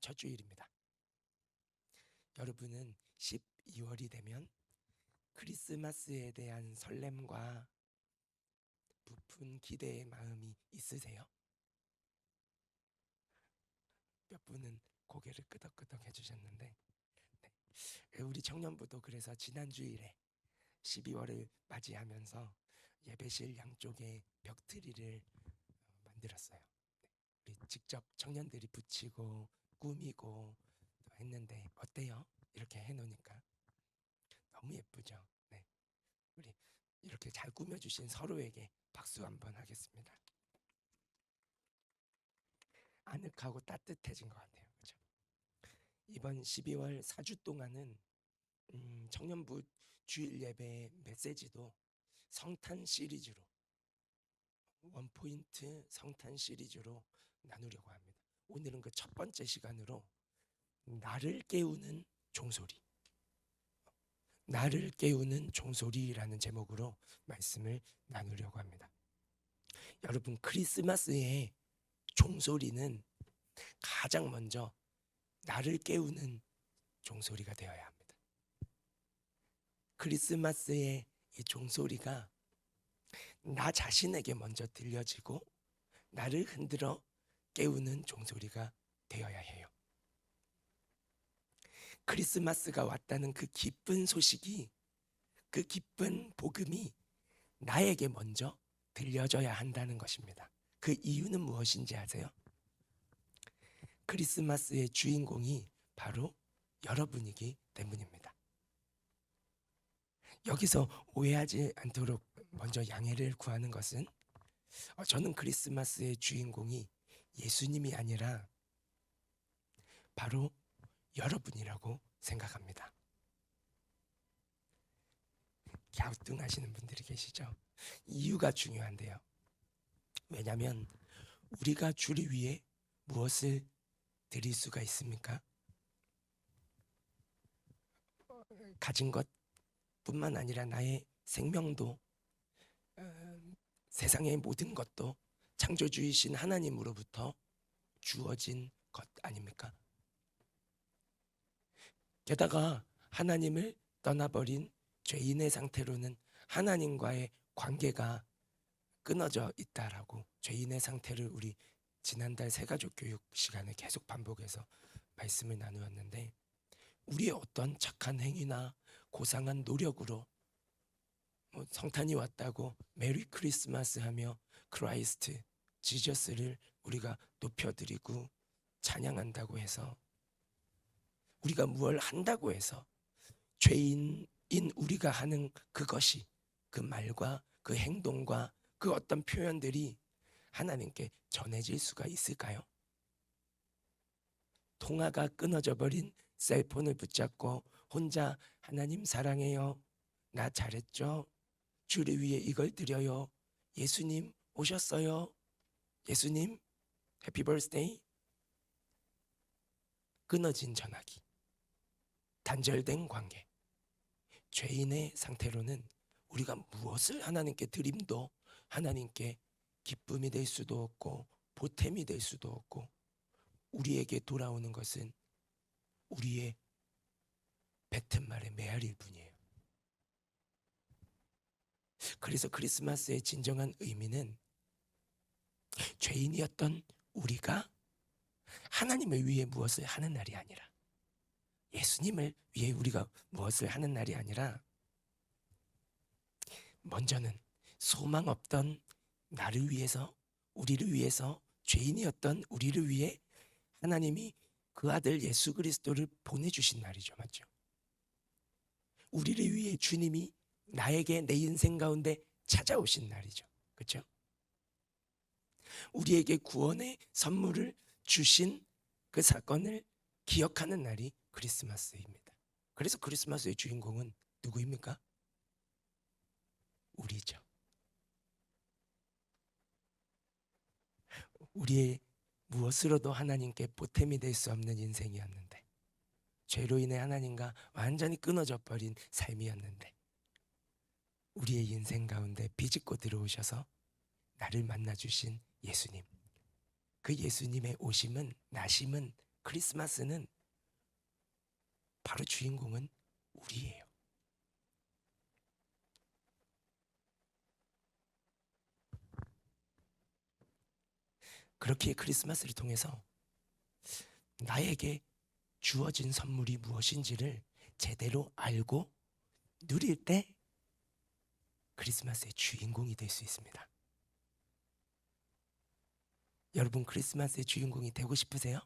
첫 주일입니다. 여러분은 12월이 되면 크리스마스에 대한 설렘과 부푼 기대의 마음이 있으세요? 몇 분은 고개를 끄덕끄덕 해주셨는데, 우리 청년부도 그래서 지난 주일에 12월을 맞이하면서 예배실 양쪽에 벽트리를 만들었어요. 우리 직접 청년들이 붙이고 꾸미고 했는데 어때요? 이렇게 해놓으니까 너무 예쁘죠? 네, 우리 이렇게 잘 꾸며주신 서로에게 박수 한번 하겠습니다. 아늑하고 따뜻해진 것 같아요. 그렇죠? 이번 12월 4주 동안은 청년부 주일 예배 메시지도 성탄 시리즈로, 원포인트 성탄 시리즈로 나누려고 합니다. 오늘은 그 첫 번째 시간으로 나를 깨우는 종소리, 나를 깨우는 종소리라는 제목으로 말씀을 나누려고 합니다. 여러분, 크리스마스의 종소리는 가장 먼저 나를 깨우는 종소리가 되어야 합니다. 크리스마스의 이 종소리가 나 자신에게 먼저 들려지고 나를 흔들어 깨우는 종소리가 되어야 해요. 크리스마스가 왔다는 그 기쁜 소식이, 그 기쁜 복음이 나에게 먼저 들려져야 한다는 것입니다. 그 이유는 무엇인지 아세요? 크리스마스의 주인공이 바로 여러분이기 때문입니다. 여기서 오해하지 않도록 먼저 양해를 구하는 것은, 저는 크리스마스의 주인공이 예수님이 아니라 바로 여러분이라고 생각합니다. 갸우뚱하시는 분들이 계시죠? 이유가 중요한데요. 왜냐하면 우리가 주를 위해 무엇을 드릴 수가 있습니까? 가진 것뿐만 아니라 나의 생명도, 세상의 모든 것도 창조주이신 하나님으로부터 주어진 것 아닙니까? 게다가 하나님을 떠나버린 죄인의 상태로는 하나님과의 관계가 끊어져 있다라고, 죄인의 상태를 우리 지난달 새가족 교육 시간에 계속 반복해서 말씀을 나누었는데, 우리의 어떤 착한 행위나 고상한 노력으로 성탄이 왔다고 메리 크리스마스 하며 크라이스트, 지저스를 우리가 높여드리고 찬양한다고 해서, 우리가 무엇을 한다고 해서 죄인인 우리가 하는 그것이, 그 말과 그 행동과 그 어떤 표현들이 하나님께 전해질 수가 있을까요? 통화가 끊어져 버린 셀폰을 붙잡고 혼자 하나님 사랑해요, 나 잘했죠, 주를 위해 이걸 드려요, 예수님 오셨어요, 예수님 해피 버스데이, 끊어진 전화기, 단절된 관계, 죄인의 상태로는 우리가 무엇을 하나님께 드림도 하나님께 기쁨이 될 수도 없고 보탬이 될 수도 없고, 우리에게 돌아오는 것은 우리의 뱉은 말의 메아리일 뿐이에요. 그래서 크리스마스의 진정한 의미는 죄인이었던 우리가 하나님을 위해 무엇을 하는 날이 아니라, 예수님을 위해 우리가 무엇을 하는 날이 아니라, 먼저는 소망 없던 나를 위해서, 우리를 위해서, 죄인이었던 우리를 위해 하나님이 그 아들 예수 그리스도를 보내주신 날이죠. 맞죠? 우리를 위해 주님이 나에게 내 인생 가운데 찾아오신 날이죠. 그렇죠? 우리에게 구원의 선물을 주신 그 사건을 기억하는 날이 크리스마스입니다. 그래서 크리스마스의 주인공은 누구입니까? 우리죠. 우리의 무엇으로도 하나님께 보탬이 될 수 없는 인생이었는데, 죄로 인해 하나님과 완전히 끊어져 버린 삶이었는데, 우리의 인생 가운데 비집고 들어오셔서 나를 만나주신 예수님, 그 예수님의 오심은, 나심은 크리스마스는 바로 주인공은 우리예요. 그렇게 크리스마스를 통해서 나에게 주어진 선물이 무엇인지를 제대로 알고 누릴 때 크리스마스의 주인공이 될 수 있습니다. 여러분, 크리스마스의 주인공이 되고 싶으세요?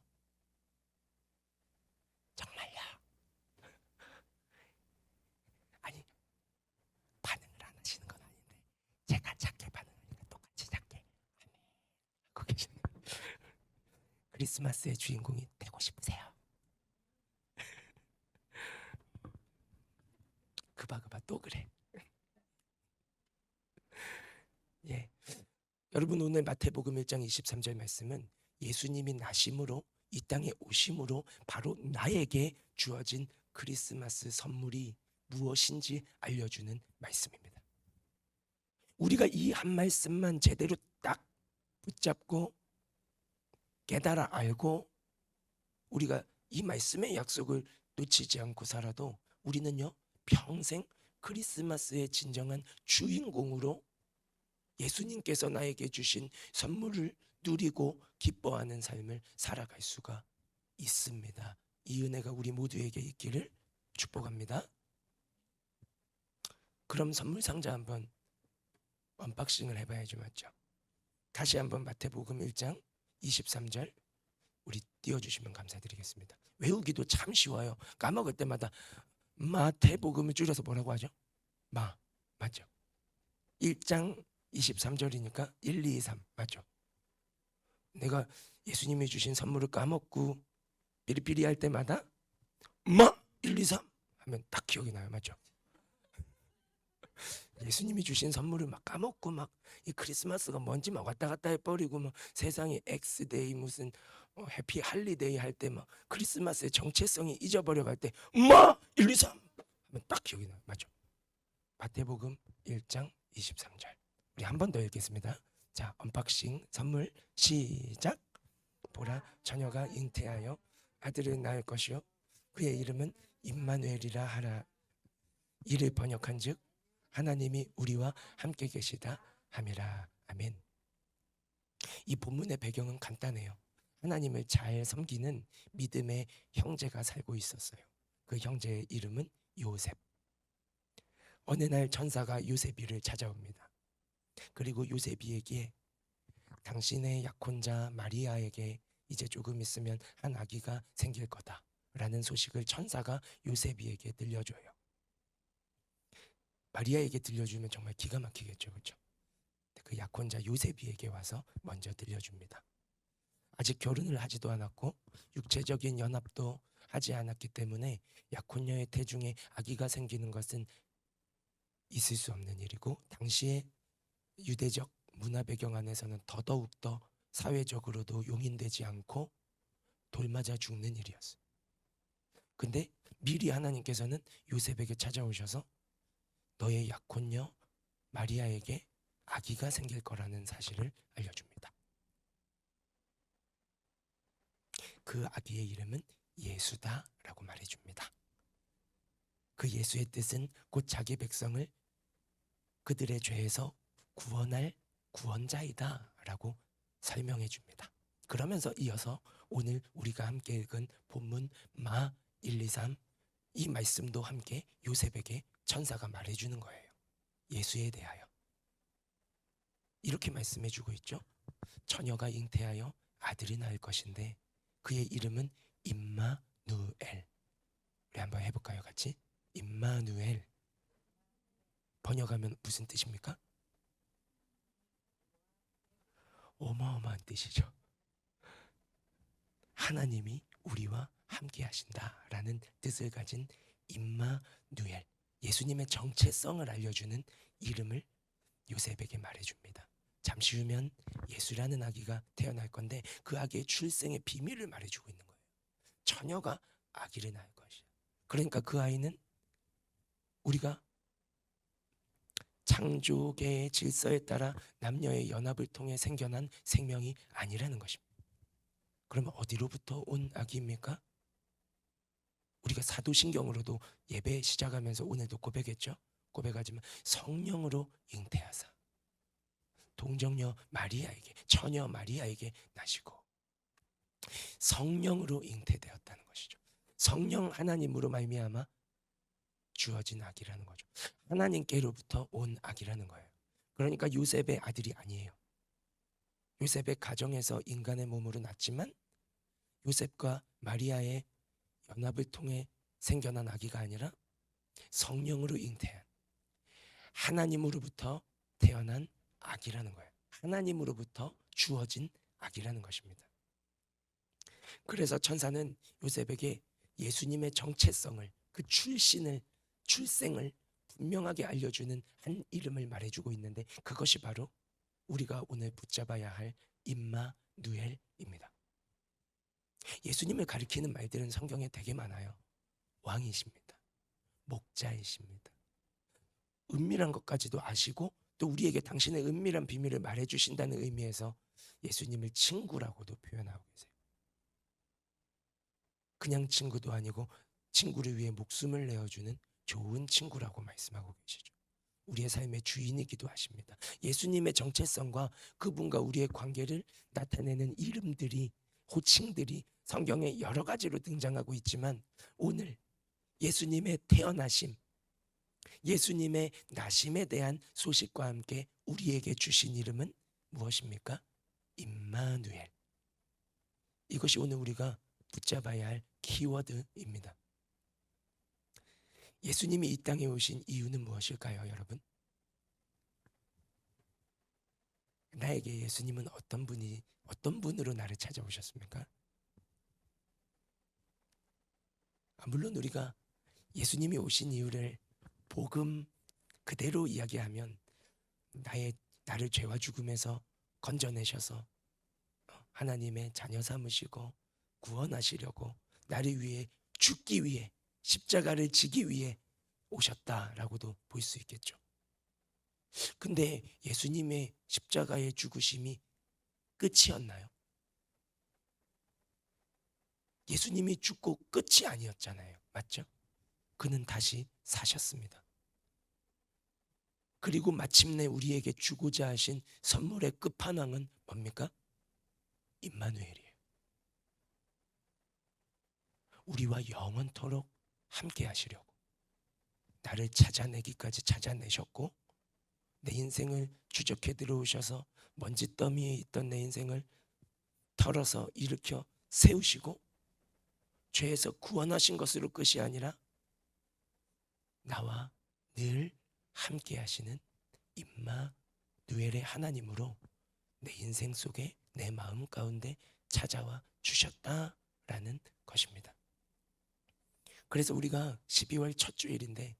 정말요? 아니, 반응을 안 하시는 건 아닌데 제가 작게 반응하니까 똑같이 작게 하고 계시네요. 크리스마스의 주인공이 되고 싶으세요? 그바 또 그래. 예, 여러분, 오늘 마태복음 1장 23절 말씀은 예수님이 나심으로 이 땅에 오심으로 바로 나에게 주어진 크리스마스 선물이 무엇인지 알려주는 말씀입니다. 우리가 이 한 말씀만 제대로 딱 붙잡고 깨달아 알고 우리가 이 말씀의 약속을 놓치지 않고 살아도 우리는요, 평생 크리스마스의 진정한 주인공으로 예수님께서 나에게 주신 선물을 누리고 기뻐하는 삶을 살아갈 수가 있습니다. 이 은혜가 우리 모두에게 있기를 축복합니다. 그럼 선물 상자 한번 언박싱을 해봐야죠, 맞죠? 다시 한번 마태복음 1장 23절 우리 띄워주시면 감사드리겠습니다. 외우기도 참 쉬워요. 까먹을 때마다 마태복음을 줄여서 뭐라고 하죠? 맞죠? 1장 23절이니까 1, 2, 3 맞죠? 내가 예수님이 주신 선물을 까먹고 삐리삐리 할 때마다 1, 2, 3 하면 딱 기억이 나요, 맞죠? 예수님이 주신 선물을 막 까먹고 막 이 크리스마스가 뭔지 막 왔다 갔다 해버리고 막 세상에 엑스데이 무슨 해피 할리데이 할 때 막 크리스마스의 정체성이 잊어버려 갈 때 1, 2, 3 하면 딱 기억이 나요, 맞죠? 마태복음 1장 23절 우리 한 번 더 읽겠습니다. 자, 언박싱 선물 시작. 보라, 처녀가 잉태하여 아들을 낳을 것이요 그의 이름은 임마누엘이라 하라. 이를 번역한즉 하나님이 우리와 함께 계시다 함이라. 아멘. 이 본문의 배경은 간단해요. 하나님을 잘 섬기는 믿음의 형제가 살고 있었어요. 그 형제의 이름은 요셉. 어느 날 천사가 요셉이를 찾아옵니다. 그리고 요셉이에게 당신의 약혼자 마리아에게 이제 조금 있으면 한 아기가 생길 거다 라는 소식을 천사가 요셉이에게 들려줘요. 마리아에게 들려주면 정말 기가 막히겠죠, 그렇죠? 그 약혼자 요셉이에게 와서 먼저 들려줍니다. 아직 결혼을 하지도 않았고 육체적인 연합도 하지 않았기 때문에 약혼녀의 태중에 아기가 생기는 것은 있을 수 없는 일이고 당시의 유대적 문화 배경 안에서는 더더욱더 사회적으로도 용인되지 않고 돌맞아 죽는 일이었어요. 근데 미리 하나님께서는 요셉에게 찾아오셔서 너의 약혼녀 마리아에게 아기가 생길 거라는 사실을 알려줍니다. 그 아기의 이름은 예수다라고 말해줍니다. 그 예수의 뜻은 곧 자기 백성을 그들의 죄에서 구원할 구원자이다 라고 설명해 줍니다. 그러면서 이어서 오늘 우리가 함께 읽은 본문 마 1, 2, 3 이 말씀도 함께 요셉에게 천사가 말해주는 거예요. 예수에 대하여 이렇게 말씀해 주고 있죠. 처녀가 잉태하여 아들이 낳을 것인데 그의 이름은 임마누엘. 우리 한번 해볼까요, 같이? 임마누엘. 번역하면 무슨 뜻입니까? 어마어마한 뜻이죠. 하나님이 우리와 함께 하신다라는 뜻을 가진 임마누엘, 예수님의 정체성을 알려주는 이름을 요셉에게 말해줍니다. 잠시 후면 예수라는 아기가 태어날 건데 그 아기의 출생의 비밀을 말해주고 있는 거예요. 처녀가 아기를 낳을 것이야. 그러니까 그 아이는 우리가 창조계의 질서에 따라 남녀의 연합을 통해 생겨난 생명이 아니라는 것입니다. 그러면 어디로부터 온 악입니까? 우리가 사도신경으로도 예배 시작하면서 오늘도 고백했죠. 고백하지만 성령으로 잉태하사 동정녀 마리아에게, 처녀 마리아에게 나시고 성령으로 잉태되었다는 것이죠. 성령 하나님으로 말미암아 주어진 악이라는 거죠. 하나님께로부터 온 악이라는 거예요. 그러니까 요셉의 아들이 아니에요. 요셉의 가정에서 인간의 몸으로 났지만 요셉과 마리아의 연합을 통해 생겨난 아기가 아니라 성령으로 잉태한 하나님으로부터 태어난 아기라는 거예요. 하나님으로부터 주어진 아기라는 것입니다. 그래서 천사는 요셉에게 예수님의 정체성을, 그 출생을 분명하게 알려주는 한 이름을 말해주고 있는데 그것이 바로 우리가 오늘 붙잡아야 할 임마누엘입니다. 예수님을 가리키는 말들은 성경에 되게 많아요. 왕이십니다. 목자이십니다. 은밀한 것까지도 아시고 또 우리에게 당신의 은밀한 비밀을 말해주신다는 의미에서 예수님을 친구라고도 표현하고 계세요. 그냥 친구도 아니고 친구를 위해 목숨을 내어주는 좋은 친구라고 말씀하고 계시죠. 우리의 삶의 주인이기도 하십니다. 예수님의 정체성과 그분과 우리의 관계를 나타내는 이름들이, 호칭들이 성경에 여러 가지로 등장하고 있지만 오늘 예수님의 태어나심, 예수님의 나심에 대한 소식과 함께 우리에게 주신 이름은 무엇입니까? 임마누엘. 이것이 오늘 우리가 붙잡아야 할 키워드입니다. 예수님이 이 땅에 오신 이유는 무엇일까요, 여러분? 나에게 예수님은 어떤 분으로 나를 찾아오셨습니까? 물론 우리가 예수님이 오신 이유를 복음 그대로 이야기하면 나를 죄와 죽음에서 건져내셔서 하나님의 자녀 삼으시고 구원하시려고 나를 위해 죽기 위해 십자가를 지기 위해 오셨다라고도 볼 수 있겠죠. 근데 예수님의 십자가의 죽으심이 끝이었나요? 예수님이 죽고 끝이 아니었잖아요. 맞죠? 그는 다시 사셨습니다. 그리고 마침내 우리에게 주고자 하신 선물의 끝판왕은 뭡니까? 임마누엘이에요. 우리와 영원토록 함께 하시려고 나를 찾아내기까지 찾아내셨고 내 인생을 추적해 들어오셔서 먼지더미에 있던 내 인생을 털어서 일으켜 세우시고 죄에서 구원하신 것으로 끝이 아니라 나와 늘 함께 하시는 임마누엘의 하나님으로 내 인생 속에 내 마음 가운데 찾아와 주셨다라는 것입니다. 그래서 우리가 12월 첫 주일인데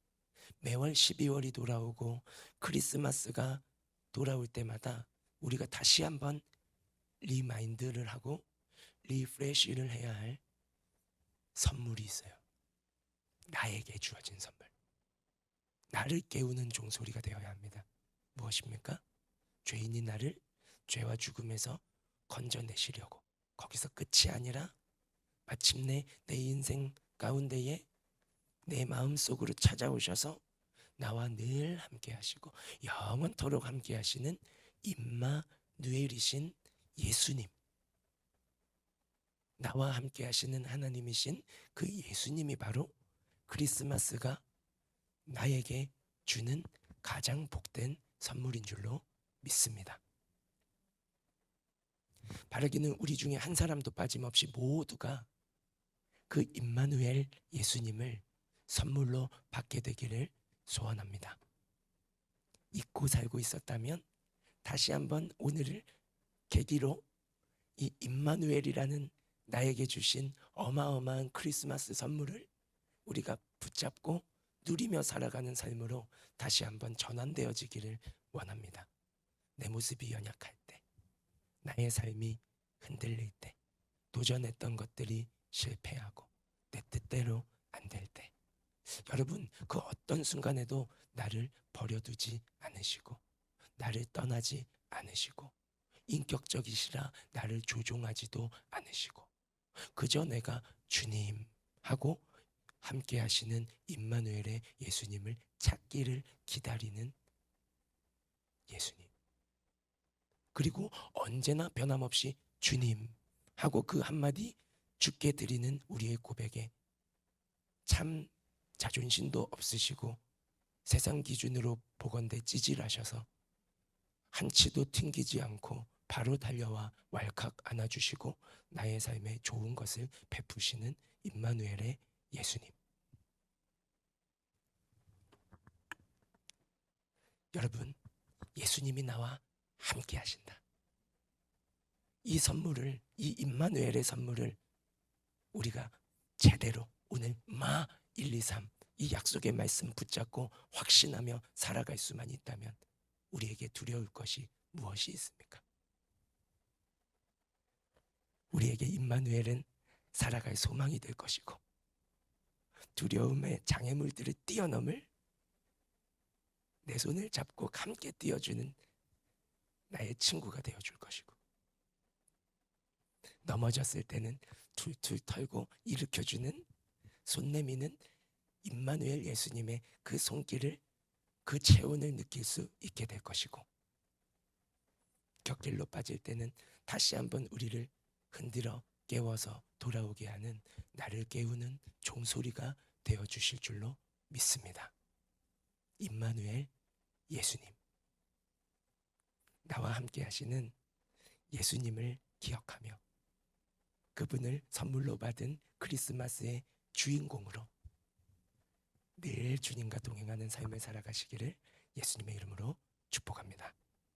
매월 12월이 돌아오고 크리스마스가 돌아올 때마다 우리가 다시 한번 리마인드를 하고 리프레시를 해야 할 선물이 있어요. 나에게 주어진 선물. 나를 깨우는 종소리가 되어야 합니다. 무엇입니까? 죄인인 나를 죄와 죽음에서 건져내시려고 거기서 끝이 아니라 마침내 내 인생 가운데에 내 마음속으로 찾아오셔서 나와 늘 함께 하시고 영원토록 함께 하시는 임마누엘이신 예수님, 나와 함께 하시는 하나님이신 그 예수님이 바로 크리스마스가 나에게 주는 가장 복된 선물인 줄로 믿습니다. 바라기는 우리 중에 한 사람도 빠짐없이 모두가 그 임마누엘 예수님을 선물로 받게 되기를 소원합니다. 잊고 살고 있었다면 다시 한번 오늘을 계기로 이 임마누엘이라는 나에게 주신 어마어마한 크리스마스 선물을 우리가 붙잡고 누리며 살아가는 삶으로 다시 한번 전환되어지기를 원합니다. 내 모습이 연약할 때, 나의 삶이 흔들릴 때, 도전했던 것들이 실패하고 내 뜻대로 안 될 때, 여러분 그 어떤 순간에도 나를 버려두지 않으시고 나를 떠나지 않으시고 인격적이시라 나를 조종하지도 않으시고 그저 내가 주님 하고 함께 하시는 임마누엘의 예수님을 찾기를 기다리는 예수님. 그리고 언제나 변함없이 주님 하고 그 한마디 주께 드리는 우리의 고백에 참 자존심도 없으시고 세상 기준으로 보건대 찌질하셔서 한치도 튕기지 않고 바로 달려와 왈칵 안아주시고 나의 삶에 좋은 것을 베푸시는 임마누엘의 예수님. 여러분, 예수님이 나와 함께 하신다. 이 선물을, 이 임마누엘의 선물을 우리가 제대로 오늘 마 1, 2, 3 이 약속의 말씀 붙잡고 확신하며 살아갈 수만 있다면 우리에게 두려울 것이 무엇이 있습니까? 우리에게 임마누엘은 살아갈 소망이 될 것이고 두려움의 장애물들을 뛰어넘을 내 손을 잡고 함께 뛰어주는 나의 친구가 되어줄 것이고 넘어졌을 때는 툴툴 털고 일으켜주는 손 내미는 임마누엘 예수님의 그 손길을 그 체온을 느낄 수 있게 될 것이고 곁길로 빠질 때는 다시 한번 우리를 흔들어 깨워서 돌아오게 하는 나를 깨우는 종소리가 되어주실 줄로 믿습니다. 임마누엘 예수님, 나와 함께 하시는 예수님을 기억하며 그분을 선물로 받은 크리스마스의 주인공으로 늘 주님과 동행하는 삶을 살아가시기를 예수님의 이름으로 축복합니다.